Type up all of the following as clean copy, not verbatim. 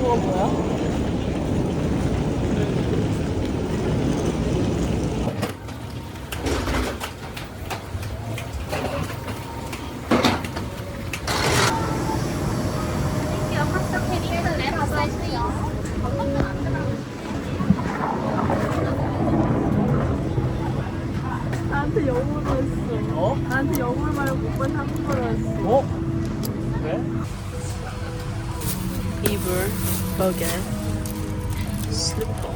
저거 뭐야? 나한테 영어로 했어. 어? 나한테 영어로 말하고 오빠는 한국어로 했어. 어? 그래? 이불, 버게, 슬리퍼.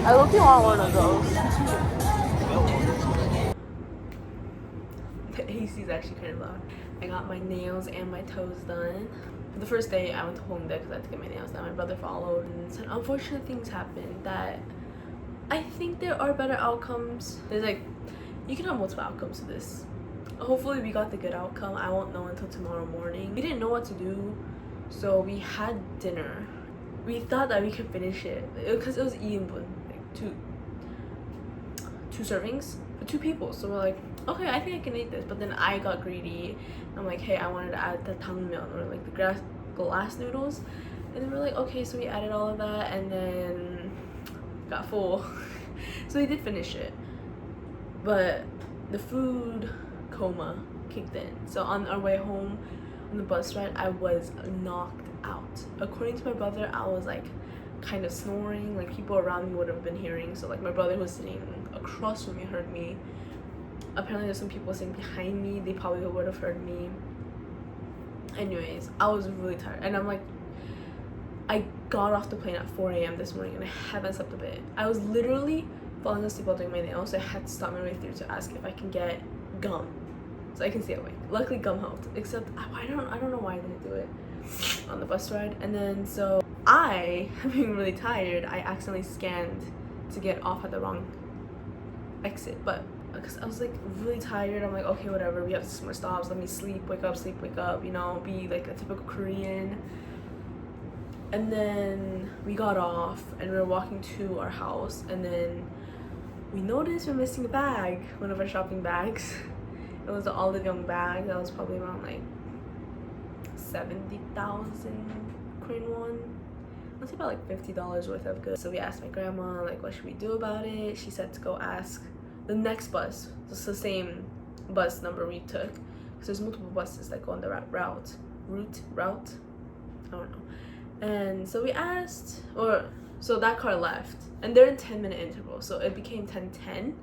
I look you want one of those. The AC is actually kind of loud. I got my nails and my toes done. For the first day, I went to Hongdae because I had to get my nails done. My brother followed, and some unfortunate things happened that I think there are better outcomes. There's like, you can have multiple outcomes to this. Hopefully we got the good outcome. I won't know until tomorrow morning. We didn't know what to do, so we had dinner. We thought that we could finish it because it was 이인분, like two servings for 2 people. So we're like, okay, I think I can eat this. But then I got greedy. I'm like, hey, I wanted to add the tangmyeon, or like the glass noodles. And then we're like, okay, so we added all of that and then got full. So we did finish it. But the food coma kicked in. So on our way home on the bus ride, I was knocked out. According to my brother, I was like kind of snoring, like people around me would have been hearing. So like my brother who was sitting across from me heard me. Apparently there's some people sitting behind me, they probably would have heard me. Anyways, I was really tired, and I'm like, I got off the plane at 4 a.m. this morning and I haven't slept a bit. I was literally falling asleep while doing my nails, so I had to stop midway through to ask if I can get gum so I can stay awake. Luckily gum helped, except I don't know why I didn't do it on the bus ride. And then so I, being really tired, I accidentally scanned to get off at the wrong exit, but because I was like really tired, I'm like, okay, whatever, we have some more stops, let me sleep, wake up, you know, be like a typical Korean. And then we got off and we were walking to our house, and then we noticed we're missing a bag, one of our shopping bags. It was the Olive Young bag that was probably around like 70,000 Korean won. Let's say about like $50 worth of goods. So we asked my grandma, like, what should we do about it? She said to go ask the next bus. It's the same bus number we took, because there's multiple buses that go on the route. route, I don't know. And so we asked, or so that car left, and they're in 10-minute intervals, so it became 10:10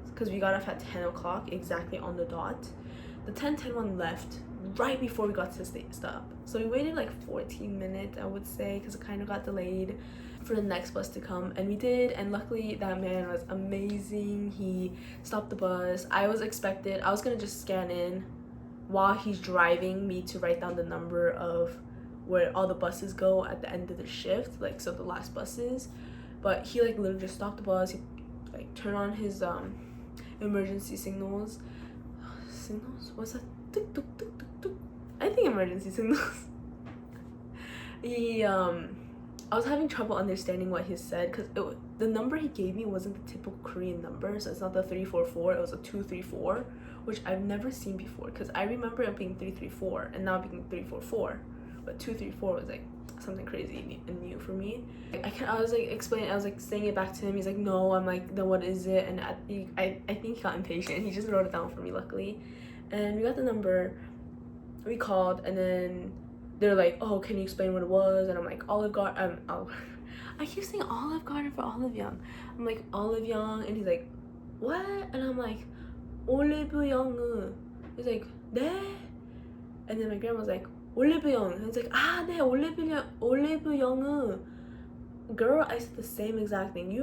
because we got off at 10 o'clock exactly on the dot. The 10:10 one left right before we got to the stop, so we waited like 14 minutes, I would say, because it kind of got delayed for the next bus to come, and we did. And luckily that man was amazing. He stopped the bus. I was gonna just scan in while he's driving me to write down the number of where all the buses go at the end of the shift, like, so the last buses. But he like literally just stopped the bus. He like turned on his emergency signals. What's that? Tuk, tuk, tuk, tuk, tuk. I think emergency signals. I was having trouble understanding what he said because the number he gave me wasn't the typical Korean number, so it's not the 344, it was a 234, which I've never seen before, because I remember it being 334 and now being 344, but 234 was like something crazy and new for me. I was like saying it back to him. He's like, no. I'm like, then what is it? And I think he got impatient. He just wrote it down for me, luckily. And we got the number, we called, and then they're like, oh, can you explain what it was? And I'm like, Olive Garden. I keep saying Olive Garden for Olive Young. I'm like, Olive Young, and he's like, what? And I'm like, Olive Young. He's like, 네? And then my grandma's like, Olive Young. And he's like, ah, 네, Olive Young. Girl, I said the same exact thing.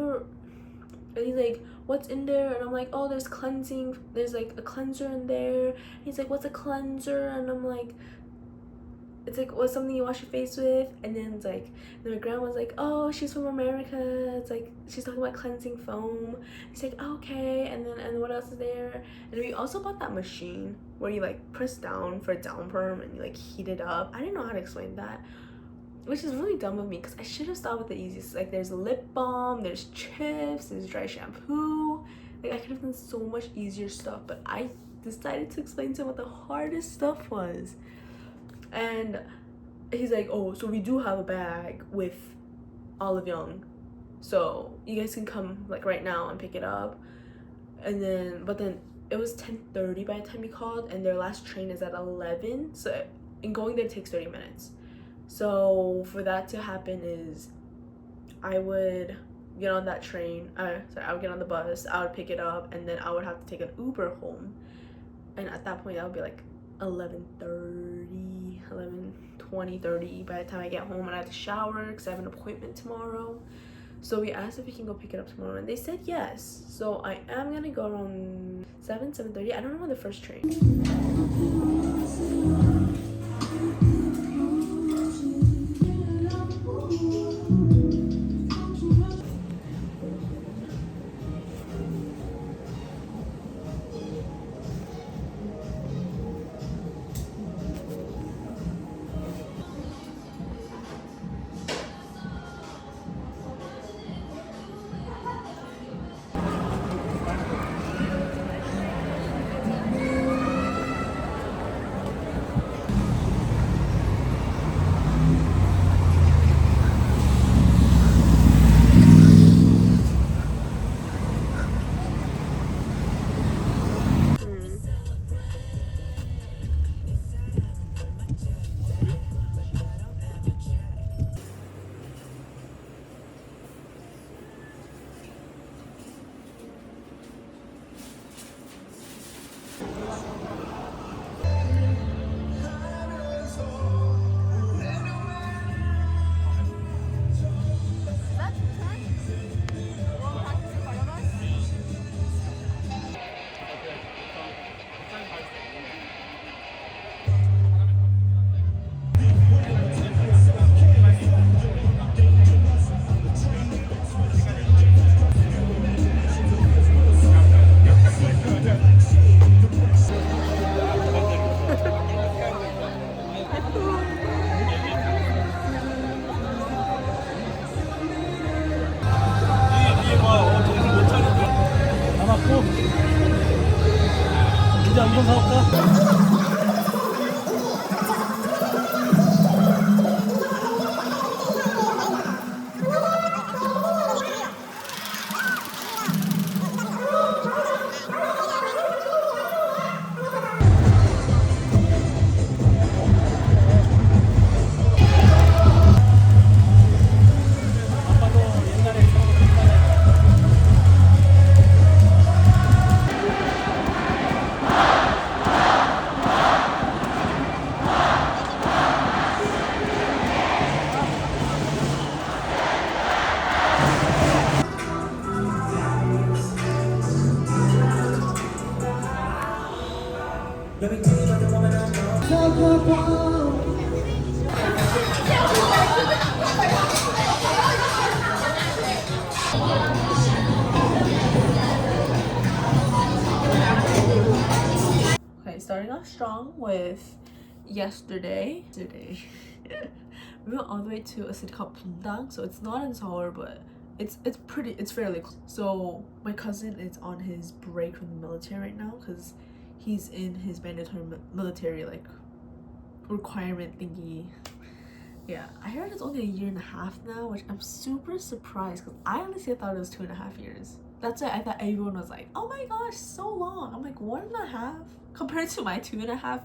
And he's like, what's in there? And I'm like, oh, there's like a cleanser in there. He's like, what's a cleanser? And I'm like, it's like, what's something you wash your face with? And then it's like, then my grandma's like, oh, she's from America. It's like, she's talking about cleansing foam. He's like, okay. And what else is there? And we also bought that machine where you like press down for down perm and you like heat it up. I didn't know how to explain that, which is really dumb of me, because I should have started with the easiest. Like, there's a lip balm, there's chips, there's dry shampoo. Like, I could have done so much easier stuff, but I decided to explain to him what the hardest stuff was. And he's like, oh, so we do have a bag with Olive Young, so you guys can come like right now and pick it up. And then, but then it was 10:30 by the time we called, and their last train is at 11, so in going there takes 30 minutes. So for that to happen is I would get on that train, I would get on the bus, I would pick it up, and then I would have to take an Uber home. And at that point that would be like 11:20 by the time I get home, and I have to shower because I have an appointment tomorrow. So we asked if we can go pick it up tomorrow, and they said yes. So I am gonna go around 7:30. I don't know when the first train. 이제 한번 사올까? Okay, starting off strong with yesterday. We went all the way to a city called Pundang, so it's not in Seoul, but it's fairly close. So my cousin is on his break from the military right now because he's in his mandatory military like requirement thingy. Yeah, I heard it's only a year and a half now, which I'm super surprised because I honestly thought it was 2.5 years. That's why I thought everyone was like, oh my gosh, so long. I'm like, 1.5 compared to my 2.5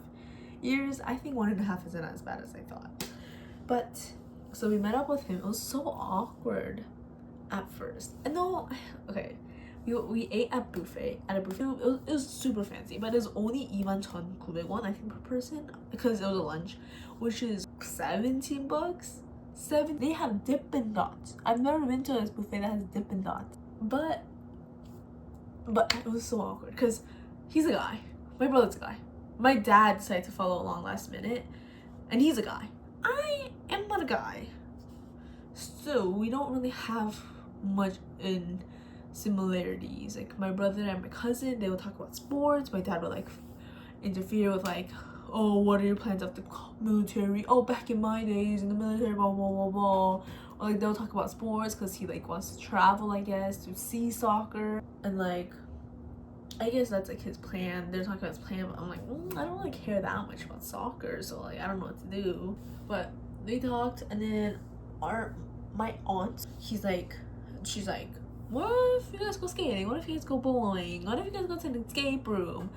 years. I think 1.5 isn't as bad as I thought. But so we met up with him. It was so awkward at first. And no, okay, we ate at a buffet. It was super fancy, but it was only 21,900won I think per person because it was a lunch, which is $17. They have Dippin' Dots. I've never been to a buffet that has Dippin' Dots, but it was so awkward because he's a guy. My brother's a guy. My dad decided to follow along last minute, and he's a guy. I am not a guy, so we don't really have much in similarities. Like my brother and my cousin, they would talk about sports. My dad would like interfere with like, oh, what are your plans after military? Oh, back in my days in the military, blah blah blah blah. Or like they'll talk about sports because he like wants to travel, I guess, to see soccer, and like I guess that's like his plan. They're talking about his plan, but I'm like, I don't really care that much about soccer, so like I don't know what to do. But they talked, and then my aunt, she's like, what if you guys go skating? What if you guys go bowling? What if you guys go to the escape room?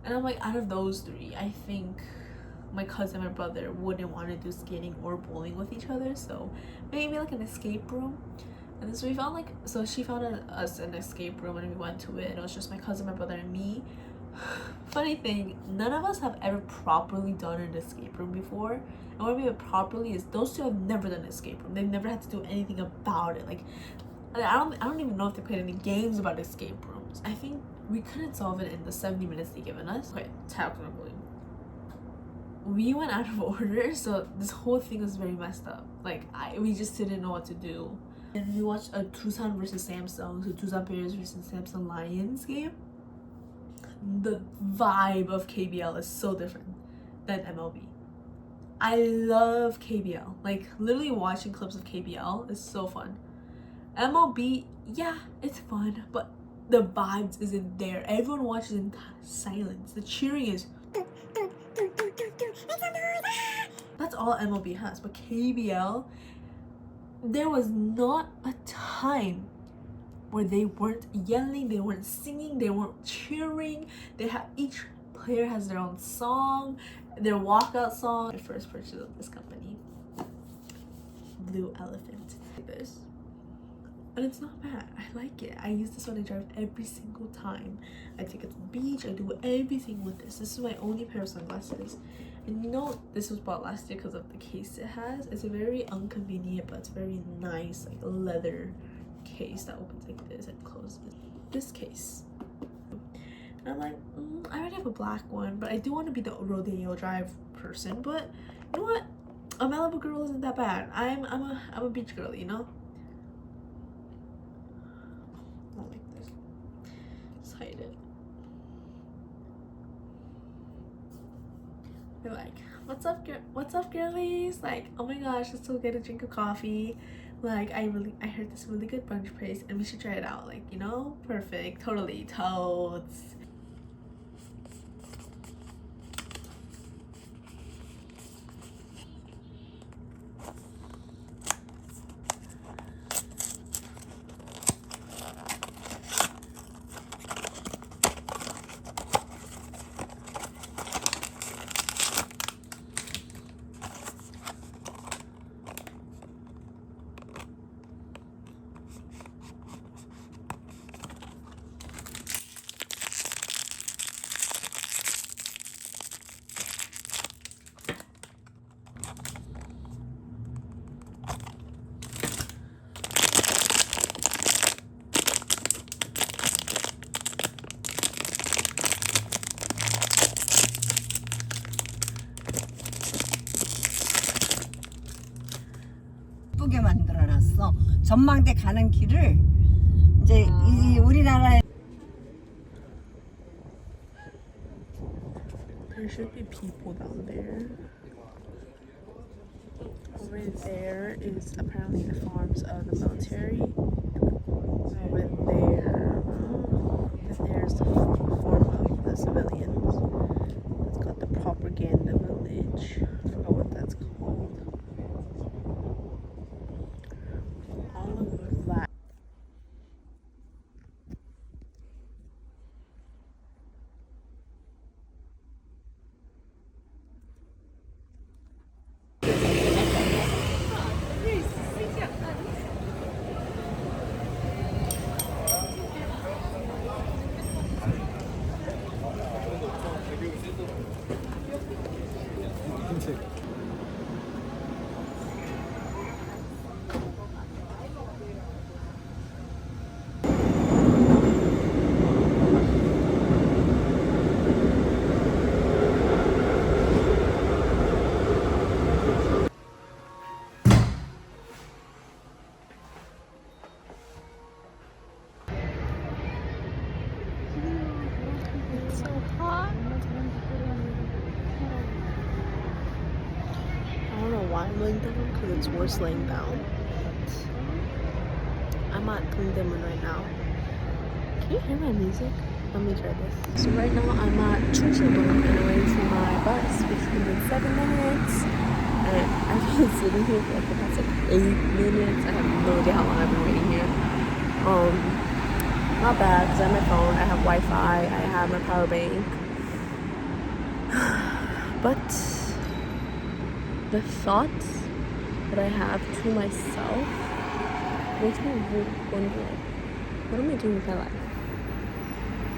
And I'm like, out of those three, I think my cousin and my brother wouldn't want to do skating or bowling with each other, so maybe like an escape room. And then so we found like, so she found us an escape room and we went to it, and it was just my cousin, my brother, and me. Funny thing, none of us have ever properly done an escape room before. And what I mean by properly is those two have never done an escape room. They've never had to do anything about it. Like I don't even know if they played any games about escape rooms. I think we couldn't solve it in the 70 minutes they given us. Okay, technically. We went out of order, so this whole thing was very messed up. Like we just didn't know what to do. And we watched a Tucson versus Samsung, so Tucson Bears versus Samsung Lions game. The vibe of KBL is so different than MLB. I love KBL. Like literally watching clips of KBL is so fun. MLB, yeah, it's fun, but the vibes isn't there. Everyone watches in silence. The cheering is that's all MLB has. But KBL, there was not a time where they weren't yelling, they weren't singing, they weren't cheering. They have, each player has their own song, their walkout song. My first purchase of this company, Blue Elephant. Like this. And it's not bad. I like it. I use this when I drive every single time. I take it to the beach. I do everything with this. This is my only pair of sunglasses. And you know, this was bought last year because of the case it has. It's a very inconvenient, but it's very nice, like a leather case that opens like this and closes. This case. And I'm like, I already have a black one, but I do want to be the rodeo drive person. But you know what? A Malibu girl isn't that bad. I'm a beach girl, you know? Not like this. Just hide it. They're like, what's up girlies? Like, oh my gosh, let's go get a drink of coffee. Like, I heard this really good brunch place and we should try it out. Like, you know, perfect, totally, totes. 예쁘게 만들어놨어. 전망대 가는 길을 이제 이 우리나라에 There should be people down there. Over there is apparently the farms of the military. Over there, there's the farm of the civilians. It's got the propaganda village. I forgot what that's called. All of that. It's so hot. I don't know why I'm laying down because it's worse laying down. I'm at Dongdaemun right now. Can you hear my music? Let me try this. So right now I'm at Chungcheong and I'm waiting for my bus, which is in 7 minutes. And I've been sitting here for like the past 8 minutes. I have no idea how long I've been waiting here. Not bad because I have my phone, I have Wi-Fi, I have my power bank. But the thoughts that I have to myself makes me wonder, like, what am I doing with my life?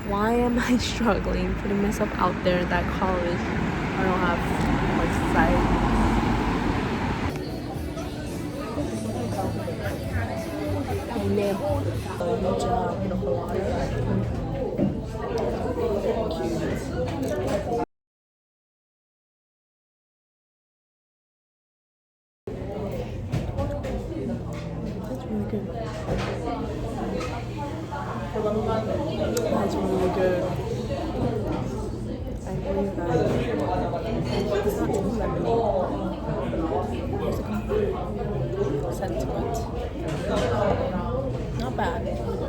Why am I struggling, putting myself out there in that college? I don't have much society. That's really good. That's really good. I agree with that. It's not too lemony. There's like a fruit scent to it. Not bad. It's really good.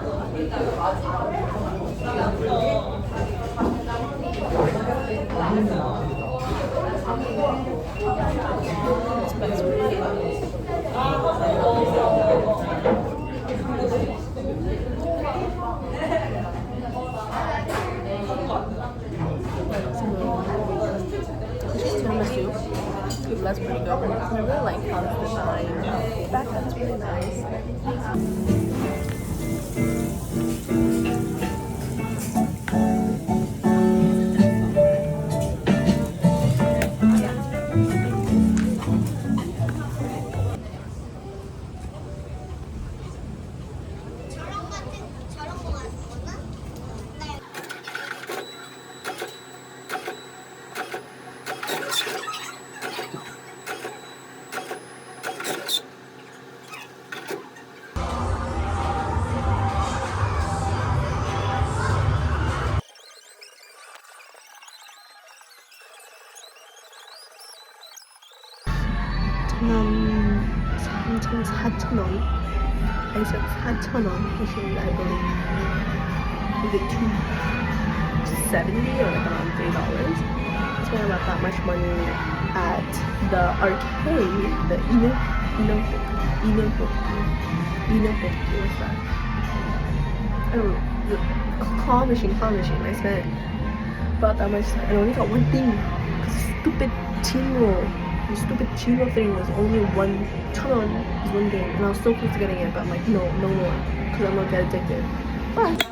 That's pretty good. I really like how it's designed. The back that's really nice. 한 3,400원. I said 4,000원, which is, I believe, is it $2.70 or like around $3? Spent about that much money at the arcade, the Inokboki, what's that? I don't know, the claw machine. I spent about that much, and I only got one thing, because stupid tin roll. The stupid Chino thing was only 1,000원 is one game, and I was so close to getting it, but I'm like, no more, because I'm gonna get addicted. But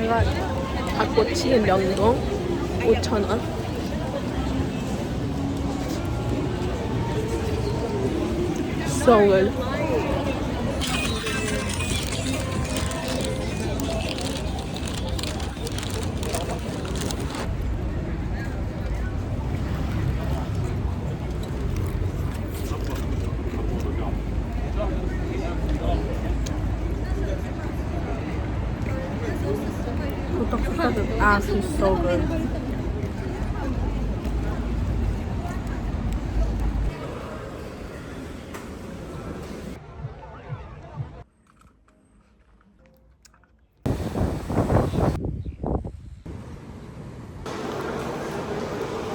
내가 닭꼬치 명동 5,000원. So good. Ah, it's so good.